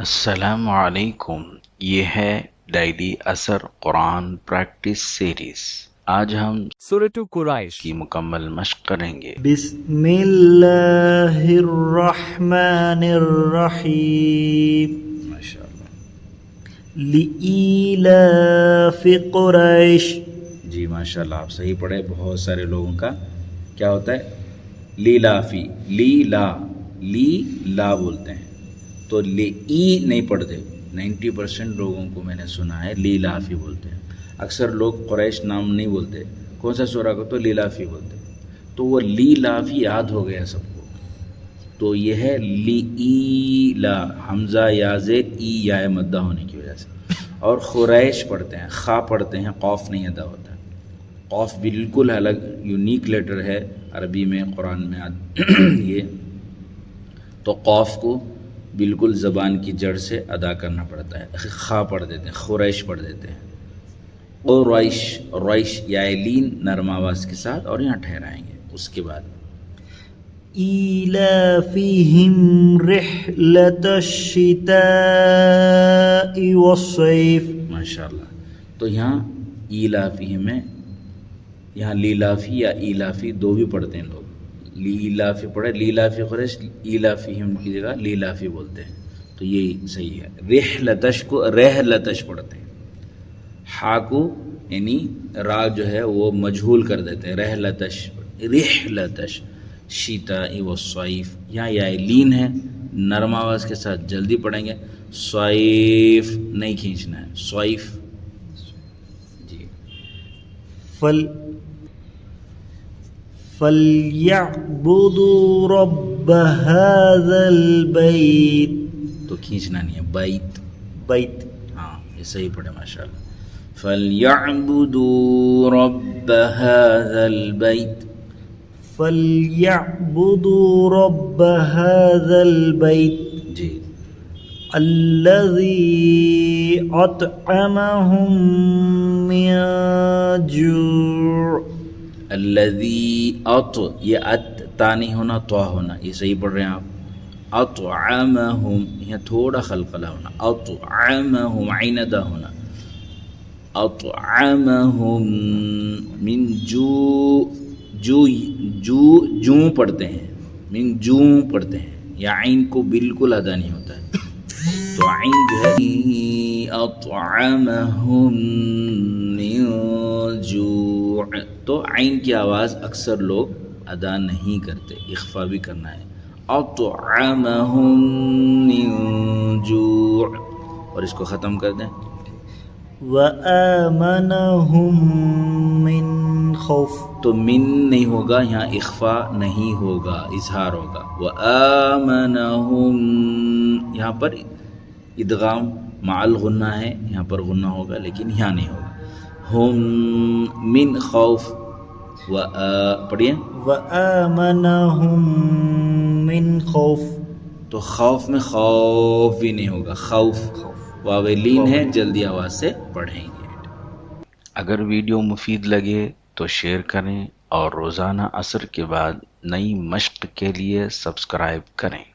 السلام علیکم، یہ ہے ڈیلی اثر قرآن پریکٹس سیریز۔ آج ہم سورۃ قریش کی مکمل مشق کریں گے۔ بسم اللہ الرحمن الرحیم ماشاءاللہ، لإیلاف قریش۔ جی ماشاءاللہ، آپ صحیح پڑھے۔ بہت سارے لوگوں کا کیا ہوتا ہے لیلافی، لی لا بولتے ہیں، تو ای نہیں پڑھتے۔ 90% لوگوں کو میں نے سنا ہے لیلافی بولتے ہیں۔ اکثر لوگ قریش نام نہیں بولتے، کون سا سورہ کو تو لیلافی بولتے، تو وہ لیلافی یاد ہو گیا سب کو، تو یہ ہے لیلا، حمزہ یازے ای یا مدہ ہونے کی وجہ سے۔ اور قریش پڑھتے ہیں، خا پڑھتے ہیں، قوف نہیں ادا ہوتا ہے۔ قوف بالکل الگ یونیک لیٹر ہے عربی میں، قرآن میں یہ، تو قوف کو بالکل زبان کی جڑ سے ادا کرنا پڑتا ہے۔ خا پڑھ دیتے ہیں، قریش پڑھ دیتے ہیں۔ ریش یا لین نرم آواز کے ساتھ، اور یہاں ٹھہرائیں گے۔ اس کے بعد ایلافہم رحلۃ الشتاء والصیف۔ ماشاءاللہ، تو یہاں ایلافہم میں، یہاں لیلافی یا ایلافی دو بھی پڑھتے ہیں لوگ۔ لیلافی پڑھے، لیلافی قریش، ایلافہم کی جگہ لیلافی بولتے ہیں، تو یہی صحیح ہے۔ رحلتش کو رحلتش پڑھتے ہیں، ہا کو یعنی را جو ہے وہ مجہول کر دیتے ہیں، رحلتش شتاء والصیف۔ یہاں یا لین ہے، نرم آواز کے ساتھ جلدی پڑھیں گے، صیف نہیں کھینچنا ہے، صیف۔ جی فَلْيَعْبُدُوا رَبَّ هَذَا الْبَيْتِ۔ تو کھینچنا نہیں ہے، بیت، بیت۔ ہاں یہ صحیح پڑھے ماشاءاللہ۔ فَلْيَعْبُدُوا رَبَّ هَذَا الْبَيْتِ، فَلْيَعْبُدُوا رَبَّ هَذَا الْبَيْتِ جی، الَّذِي أَطْعَمَهُم مِّن جُوعٍ۔ الذی یہ تا نہیں ہونا، تو ہونا، یہ صحیح پڑھ رہے ہیں آپ۔ اطعمہم، یہاں تھوڑا خلقلہ ہونا، اطعمہم عین ادا ہونا، اطعمہم من جو پڑھتے ہیں، من جو پڑھتے ہیں، یا عین کو بالکل ادا نہیں ہوتا ہے، تو عین جو ہے اطعمہم من جوع، تو عین کی آواز اکثر لوگ ادا نہیں کرتے، اخفا بھی کرنا ہے، اطعمہم من جوع، اور اس کو ختم کر دیں، وَآمَنَهُم مِّن خوف۔ تو من نہیں ہوگا، یہاں اخفا نہیں ہوگا، اظہار ہوگا، وآمنہم، یہاں پر ادغام مع الغنہ ہے، یہاں پر غنہ ہوگا لیکن یہاں نہیں ہوگا، ہم من خوف، پڑھیے، وَآمَنَهُم مِّن خوف، تو خوف میں خوف بھی نہیں ہوگا، خوف، واو لین ہے، جلدی آواز سے پڑھیں گے۔ اگر ویڈیو مفید لگے تو شیئر کریں، اور روزانہ عصر کے بعد نئی مشق کے لیے سبسکرائب کریں۔